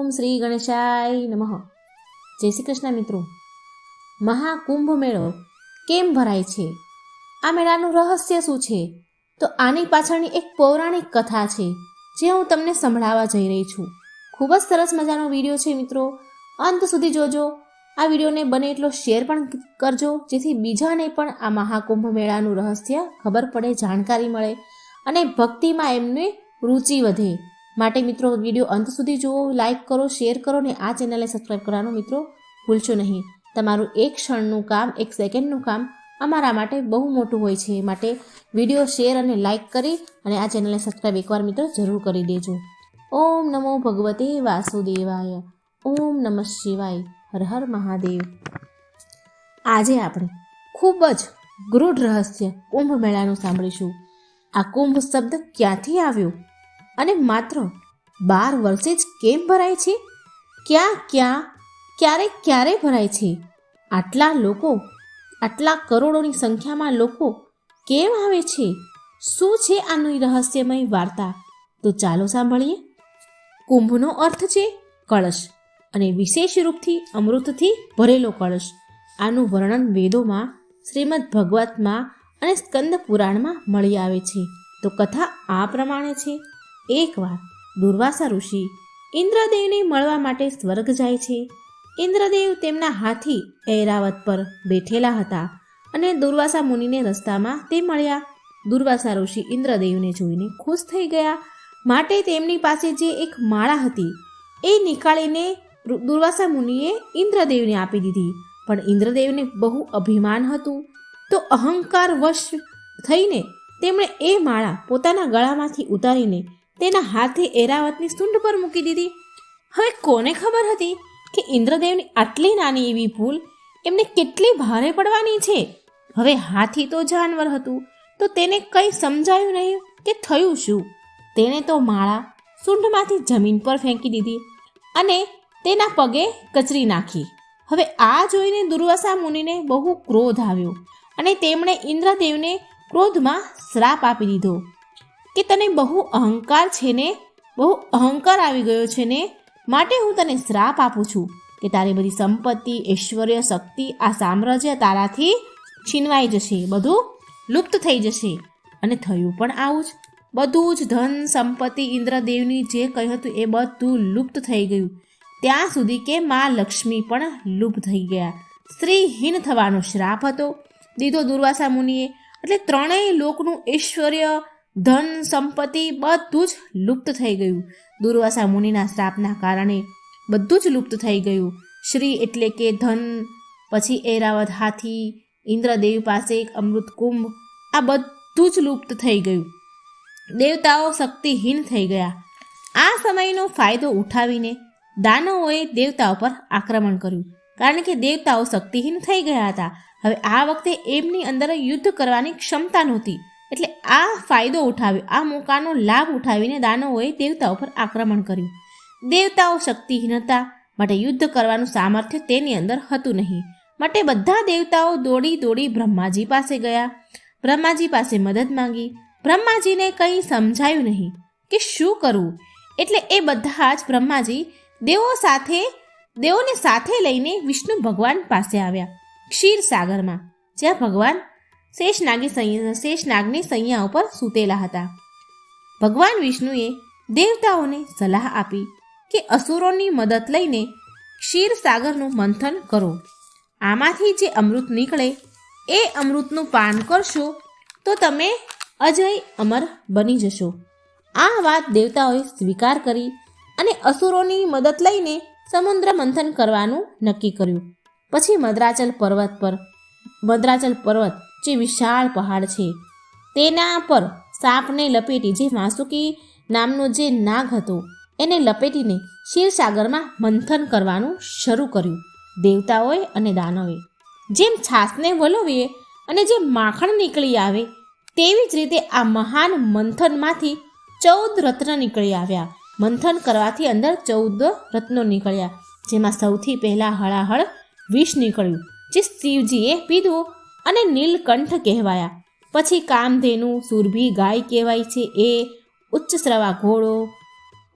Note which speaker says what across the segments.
Speaker 1: ઓમ શ્રી ગણેશાય નમઃ. જય શ્રી કૃષ્ણ મિત્રો. મહાકુંભ મેળો કેમ ભરાય છે? આ મેળાનું રહસ્ય શું છે? તો આની પાછળની એક પૌરાણિક કથા છે જે હું તમને સંભળાવવા જઈ રહી છું. ખૂબ જ સરસ મજાનો વિડીયો છે મિત્રો, અંત સુધી જોજો. આ વિડીયોને બને એટલો શેર પણ કરજો જેથી બીજાને પણ આ મહાકુંભ મેળાનું રહસ્ય ખબર પડે, જાણકારી મળે અને ભક્તિમાં એમને રુચિ વધે. માટે મિત્રો વિડીયો અંત સુધી જુઓ, લાઇક કરો, શેર કરો ને આ ચેનલને સબસ્ક્રાઈબ કરવાનું મિત્રો ભૂલશો નહીં. તમારું એક ક્ષણનું કામ, એક સેકન્ડનું કામ અમારા માટે બહુ મોટું હોય છે. માટે વિડીયો શેર અને લાઇક કરી અને આ ચેનલને સબસ્ક્રાઈબ એકવાર મિત્રો જરૂર કરી દેજો. ઓમ નમો ભગવતે વાસુદેવાય. ઓમ નમઃ શિવાય. હર હર મહાદેવ. આજે આપણે ખૂબ જ ગૂઢ રહસ્ય કુંભ મેળાનું સાંભળીશું. આ કુંભ શબ્દ ક્યાંથી આવ્યો અને માત્ર 12 વર્ષે જ કેમ ભરાય છે? ક્યાં ક્યારે ભરાય છે? આટલા લોકો, આટલા કરોડોની સંખ્યામાં લોકો કેમ આવે છે? શું છે આની રહસ્યમય વાર્તા? તો ચાલો સાંભળીએ. કુંભનો અર્થ છે કળશ અને વિશેષ રૂપથી અમૃતથી ભરેલો કળશ. આનું વર્ણન વેદોમાં, શ્રીમદ ભગવતમાં અને સ્કંદ પુરાણમાં મળી આવે છે. તો કથા આ પ્રમાણે છે. એકવાર દુર્વાસા ઋષિ ઇન્દ્રદેવને મળવા માટે સ્વર્ગ જાય છે. ઇન્દ્રદેવ તેમના હાથી ઐરાવત પર બેઠેલા હતા અને દુર્વાસા મુનિને રસ્તામાં તે મળ્યા. દુર્વાસા ઋષિ ઇન્દ્રદેવને જોઈને ખુશ થઈ ગયા, માટે તેમની પાસે જે એક માળા હતી એ નીકાળીને દુર્વાસા મુનિએ ઇન્દ્રદેવને આપી દીધી. પણ ઇન્દ્રદેવને બહુ અભિમાન હતું, તો અહંકાર વશ થઈને તેમણે એ માળા પોતાના ગળામાંથી ઉતારીને તેના હાથે ઐરાવતની સૂંઢ પર મૂકી દીધી. હવે કોને ખબર હતી કે ઇન્દ્રદેવની આટલી નાની એવી ભૂલ એમને કેટલી ભારે પડવાની છે. હવે હાથી તો જાનવર હતું, તો તેને કંઈ સમજાયું નહીં કે થયું શું. તેણે તો માળા સૂંઢમાંથી જમીન પર ફેંકી દીધી અને તેના પગે કચરી નાખી. હવે આ જોઈને દુર્વાસા મુનિને બહુ ક્રોધ આવ્યો અને તેમણે ઇન્દ્રદેવને ક્રોધમાં શ્રાપ આપી દીધો કે તને બહુ અહંકાર છે ને, બહુ અહંકાર આવી ગયો છે ને, માટે હું તને શ્રાપ આપું છું કે તારી બધી સંપત્તિ, ઐશ્વર્ય, શક્તિ, આ સામ્રાજ્ય તારાથી છીનવાઈ જશે, બધું લુપ્ત થઈ જશે. અને થયું પણ આવું જ. બધું જ ધન સંપત્તિ ઇન્દ્રદેવની જે કહ્યું હતું એ બધું લુપ્ત થઈ ગયું. ત્યાં સુધી કે મા લક્ષ્મી પણ લુપ્ત થઈ ગયા. સ્ત્રીહીન થવાનો શ્રાપ હતો દીધો દુર્વાસા મુનિએ. એટલે ત્રણેય લોકનું ઐશ્વર્ય, ધન, સંપત્તિ બધું જ લુપ્ત થઈ ગયું. દુર્વાસા મુનિના શ્રાપના કારણે બધું જ લુપ્ત થઈ ગયું. શ્રી એટલે કે ધન, પછી ઐરાવત હાથી, ઇન્દ્રદેવ પાસે એક અમૃત કુંભ, આ બધું જ લુપ્ત થઈ ગયું. દેવતાઓ શક્તિહીન થઈ ગયા. આ સમયનો ફાયદો ઉઠાવીને દાનવોએ દેવતાઓ પર આક્રમણ કર્યું, કારણ કે દેવતાઓ શક્તિહીન થઈ ગયા હતા. હવે આ વખતે એમની અંદર યુદ્ધ કરવાની ક્ષમતા નહોતી. એટલે આ ફાયદો ઉઠાવ્યો, આ મોકાનો લાભ ઉઠાવીને દાનવોએ દેવતાઓ પર આક્રમણ કર્યું. દેવતાઓ શક્તિહીન હતા, માટે યુદ્ધ કરવાનું સામર્થ્ય તેની અંદર હતું નહીં. માટે બધા દેવતાઓ દોડી બ્રહ્માજી પાસે ગયા. બ્રહ્માજી પાસે મદદ માંગી. બ્રહ્માજીને કંઈ સમજાયું નહીં કે શું કરવું. એટલે એ બધા જ બ્રહ્માજી દેવોને સાથે લઈને વિષ્ણુ ભગવાન પાસે આવ્યા, ક્ષીરસાગરમાં, જ્યાં ભગવાન શેષનાગની સૈયા ઉપર સૂતેલા હતા. ભગવાન વિષ્ણુએ દેવતાઓને સલાહ આપી કે અસુરોની મદદ લઈને ક્ષીરસાગરનું મંથન કરો. આમાંથી જે અમૃત નીકળે એ અમૃતનું પાન કરશો તો તમે અજય અમર બની જશો. આ વાત દેવતાઓએ સ્વીકાર કરી અને અસુરોની મદદ લઈને સમુદ્ર મંથન કરવાનું નક્કી કર્યું. પછી મદ્રાચલ પર્વત જે વિશાળ પહાડ છે તેના પર સાપને લપેટી, જે વાસુકી નામનો જે નાગ હતો એને લપેટીને ક્ષીરસાગરમાં મંથન કરવાનું શરૂ કર્યું. દેવતાઓએ અને દાનવે જેમ છાસને વલોવીએ અને જે માખણ નીકળી આવે તેવી જ રીતે આ મહાન મંથનમાંથી 14 રત્ન નીકળી આવ્યા. મંથન કરવાથી અંદર 14 રત્નો નીકળ્યા, જેમાં સૌથી પહેલાં હળાહળ વિષ નીકળ્યું, જે શિવજીએ પીધું અને નીલકંઠ કહેવાયા. પછી કામધેનુ, સુરભી ગાય કહેવાય છે એ, ઉચ્ચશ્રવા ઘોડો,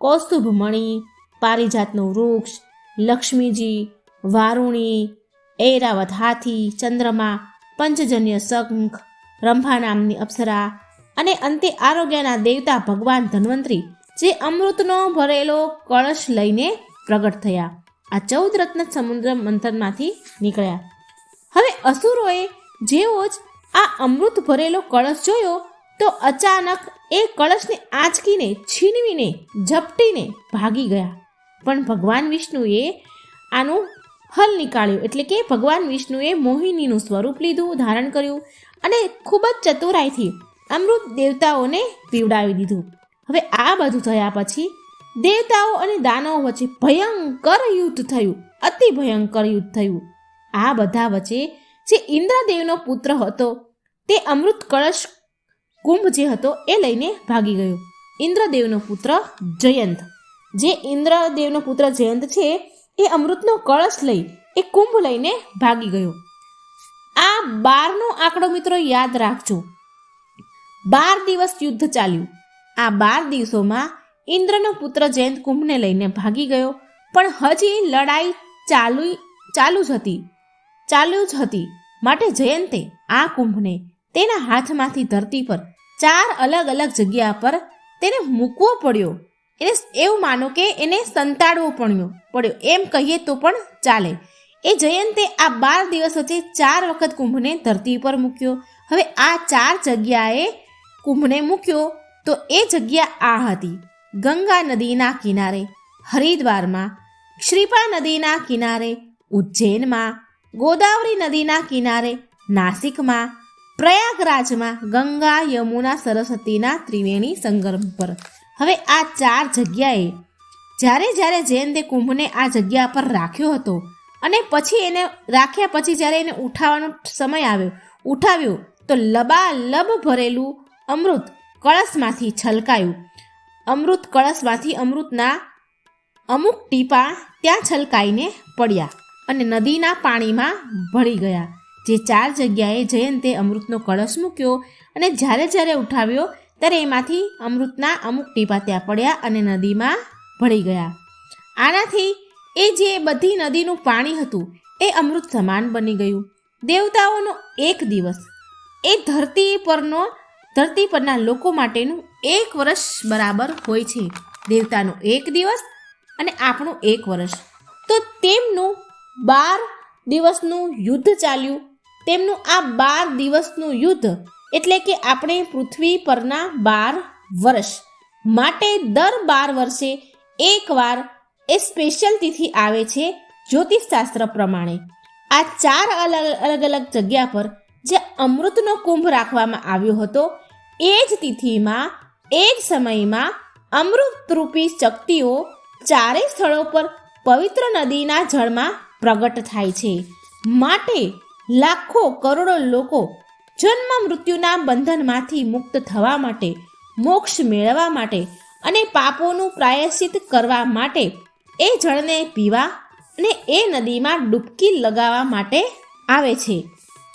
Speaker 1: કૌસ્તુભમણી, પારિજાતનું વૃક્ષ, લક્ષ્મીજી, વારુણી, ઐરાવત હાથી, ચંદ્રમા, પંચજન્ય શંખ, રંભા નામની અપ્સરા અને અંતે આરોગ્યના દેવતા ભગવાન ધન્વંતરી જે અમૃતનો ભરેલો કળશ લઈને પ્રગટ થયા. આ 14 રત્ન સમુદ્ર મંથનમાંથી નીકળ્યા. હવે અસુરોએ જેવો જ આ અમૃત ભરેલો કળશ જોયો તો અચાનક એ કળશને આંચકીને, છીનવીને, ઝપટીને ભાગી ગયા. પણ ભગવાન વિષ્ણુએ આનું હલ નીકાળ્યું. એટલે કે ભગવાન વિષ્ણુએ મોહિનીનું સ્વરૂપ લીધું, ધારણ કર્યું અને ખૂબ જ ચતુરાઈથી અમૃત દેવતાઓને પીવડાવી દીધું. હવે આ બધું થયા પછી દેવતાઓ અને દાનવો વચ્ચે ભયંકર યુદ્ધ થયું, અતિ ભયંકર યુદ્ધ થયું. આ બધા વચ્ચે જે ઇન્દ્રદેવનો પુત્ર હતો તે અમૃત કળશ કુંભ જે હતો એ લઈને ભાગી ગયો. ઇન્દ્રદેવનો પુત્ર જયંત, જે ઇન્દ્રદેવનો પુત્ર જયંત છે એ અમૃતનો કળશ લઈ એ કુંભ લઈને ભાગી ગયો. આ 12નો આંકડો મિત્રો યાદ રાખજો. 12 દિવસ યુદ્ધ ચાલ્યું. આ 12 દિવસોમાં ઇન્દ્રનો પુત્ર જયંત કુંભને લઈને ભાગી ગયો, પણ હજી લડાઈ ચાલુ જ હતી. માટે જયંતે આ કુંભને તેના હાથમાંથી ધરતી પર 4 અલગ અલગ જગ્યા પર તેને મૂકવો પડ્યો. એને એવું માનો કે એને સંતાડવો પડ્યો, એમ કહીએ તો પણ ચાલે. એ જયંતે આ 12 દિવસ વચ્ચે 4 વખત કુંભને ધરતી પર મૂક્યો. હવે આ 4 જગ્યાએ કુંભને મૂક્યો તો એ જગ્યા આ હતી: ગંગા નદીના કિનારે હરિદ્વારમાં, ક્ષિપ્રા નદીના કિનારે ઉજ્જૈનમાં, ગોદાવરી નદીના કિનારે નાસિકમાં, પ્રયાગરાજમાં, ગંગા યમુના સરસ્વતીના ત્રિવેણી સંગમ પર. હવે આ 4 જગ્યાએ જ્યારે જયંતે કુંભને આ જગ્યા પર રાખ્યો હતો અને પછી એને રાખ્યા પછી જ્યારે એને ઉઠાવવાનો સમય ઉઠાવ્યો તો લબાલબ ભરેલું અમૃત કળશમાંથી છલકાયું. અમૃત કળશમાંથી અમૃતના અમુક ટીપા ત્યાં છલકાઈને પડ્યા અને નદીના પાણીમાં ભળી ગયા. જે 4 જગ્યાએ જયંતે અમૃતનો કળશ મૂક્યો અને જ્યારે ઉઠાવ્યો ત્યારે એમાંથી અમૃતના અમુક ટીપા ત્યાં પડ્યા અને નદીમાં ભળી ગયા. આનાથી એ જે બધી નદીનું પાણી હતું એ અમૃત સમાન બની ગયું. દેવતાઓનો એક દિવસ એ ધરતી પરના લોકો માટેનું 1 વર્ષ બરાબર હોય છે. દેવતાનો 1 દિવસ અને આપણું 1 વર્ષ. તો તેમનું 12 દિવસનું યુદ્ધ ચાલ્યું. તેમનું આ 12 દિવસનું યુદ્ધ એટલે કે આપણે પૃથ્વી પરના 12 વર્ષ માટે દર 12 વર્ષે એકવાર એ સ્પેશિયલ તિથિ આવે છે જ્યોતિષશાસ્ત્ર પ્રમાણે. આ 4 અલગ અલગ જગ્યા પર જે અમૃતનો કુંભ રાખવામાં આવ્યો હતો એ જ તિથિમાં, એ જ સમયમાં અમૃતરૂપી શક્તિઓ 4 સ્થળો પર પવિત્ર નદીના જળમાં પ્રગટ થાય છે. માટે લાખો કરોડો લોકો જન્મ મૃત્યુના બંધનમાંથી મુક્ત થવા માટે, મોક્ષ મેળવવા માટે અને પાપોનું પ્રાયશ્ચિત કરવા માટે એ જળને પીવા અને એ નદીમાં ડૂબકી લગાવવા માટે આવે છે.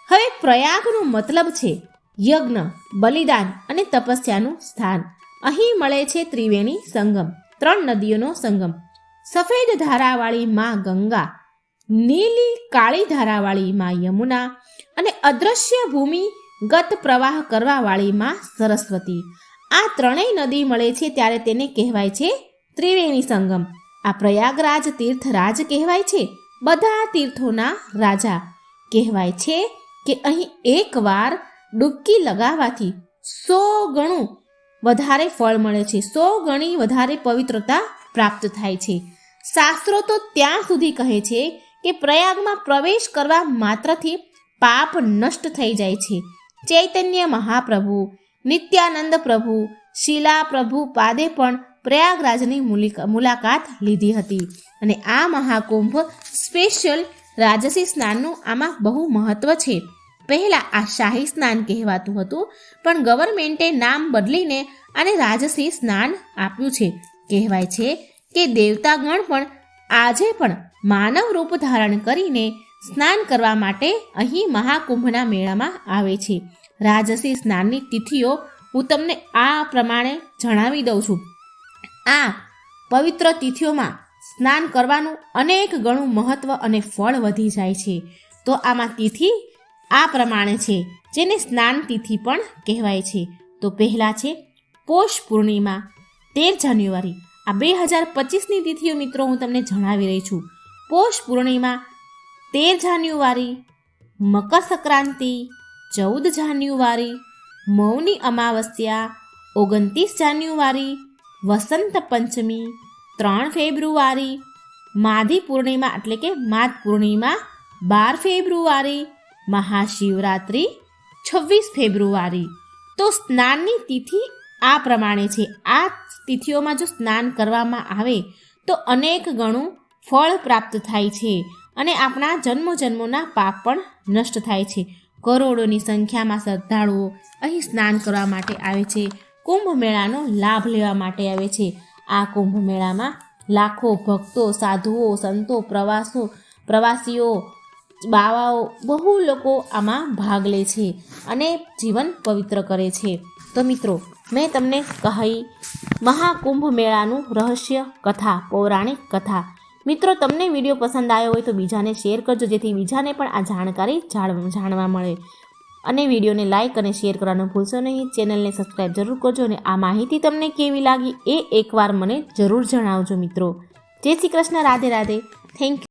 Speaker 1: હવે પ્રયાગનો મતલબ છે યજ્ઞ, બલિદાન અને તપસ્યાનું સ્થાન. અહીં મળે છે ત્રિવેણી સંગમ, 3 નદીઓનો સંગમ. સફેદ ધારાવાળી માં ગંગા, નીલી કાળી ધારાવાળી માં યમુના અને અદ્રશ્ય ભૂમિગત પ્રવાહ કરવાવાળી માં સરસ્વતી. આ 3 નદી મળે છે ત્યારે તેને કહેવાય છે ત્રિવેણી સંગમ. આ પ્રયાગરાજ તીર્થરાજ કહેવાય છે. બધા તીર્થોના રાજા કહેવાય છે કે અહીં એકવાર ડૂબકી લગાવવાથી 100 ગણું વધારે ફળ મળે છે, 100 ગણી વધારે પવિત્રતા પ્રાપ્ત થાય છે. શાસ્ત્રો તો ત્યાં સુધી કહે છે કે પ્રયાગમાં પ્રવેશ કરવા માત્રથી પાપ નષ્ટ થઈ જાય છે. ચૈતન્ય મહાપ્રભુ, નિત્યાનંદ પ્રભુ, શીલા પ્રભુ પાદે પણ પ્રયાગરાજની મુલાકાત લીધી હતી. અને આ મહાકુંભ સ્પેશિયલ રાજસી સ્નાનનું આમાં બહુ મહત્વ છે. પહેલાં આ શાહી સ્નાન કહેવાતું હતું, પણ ગવર્મેન્ટે નામ બદલીને આને રાજસી સ્નાન આપ્યું છે. કહેવાય છે કે દેવતાગણ પણ આજે પણ માનવ રૂપ ધારણ કરીને સ્નાન કરવા માટે અહીં મહાકુંભના મેળામાં આવે છે. રાજસી સ્નાનની તિથિઓ હું તમને આ પ્રમાણે જણાવી દઉં છું. આ પવિત્ર તિથિઓમાં સ્નાન કરવાનું અનેક ગણું મહત્વ અને ફળ વધી જાય છે. તો આમાં તિથિ આ પ્રમાણે છે, જેને સ્નાન તિથિ પણ કહેવાય છે. તો પહેલાં છે પોષ પૂર્ણિમા 13 જાન્યુઆરી. આ 2025ની તિથિઓ મિત્રો હું તમને જણાવી રહી છું. પોષ પૂર્ણિમા 13 જાન્યુઆરી, મકર સંક્રાંતિ 14 જાન્યુઆરી, મૌની અમાવસ્યા 29 જાન્યુઆરી, વસંત પંચમી 3 ફેબ્રુઆરી, માધી પૂર્ણિમા એટલે કે માઘ પૂર્ણિમા 12 ફેબ્રુઆરી, મહાશિવરાત્રિ 26 ફેબ્રુઆરી. તો સ્નાનની તિથિ આ પ્રમાણે છે. આ તિથિઓમાં જો સ્નાન કરવામાં આવે તો અનેક ગણું ફળ પ્રાપ્ત થાય છે અને આપણા જન્મોના પાપ પણ નષ્ટ થાય છે. કરોડોની સંખ્યામાં શ્રદ્ધાળુઓ અહીં સ્નાન કરવા માટે આવે છે. કુંભ મેળાનો લાભ લેવા માટે આવે છે. આ કુંભ મેળામાં લાખો ભક્તો, સાધુઓ, સંતો, પ્રવાસીઓ, બાવાઓ બહુ લોકો આમાં ભાગ લે છે અને જીવન પવિત્ર કરે છે. તો મિત્રો, મેં તમને કહી મહાકુંભ મેળાનું રહસ્ય કથા, પૌરાણિક કથા. મિત્રો, તમને વિડીયો પસંદ આવ્યો હોય તો બીજાને શેર કરજો, જેથી બીજાને પણ આ જાણકારી જાણવા મળે. અને વિડીયોને લાઇક અને શેર કરવાનું ભૂલશો નહીં. ચેનલને સબસ્ક્રાઈબ જરૂર કરજો અને આ માહિતી તમને કેવી લાગી એ એકવાર મને જરૂર જણાવજો મિત્રો. જય શ્રી કૃષ્ણ. રાધે રાધે. Thank you.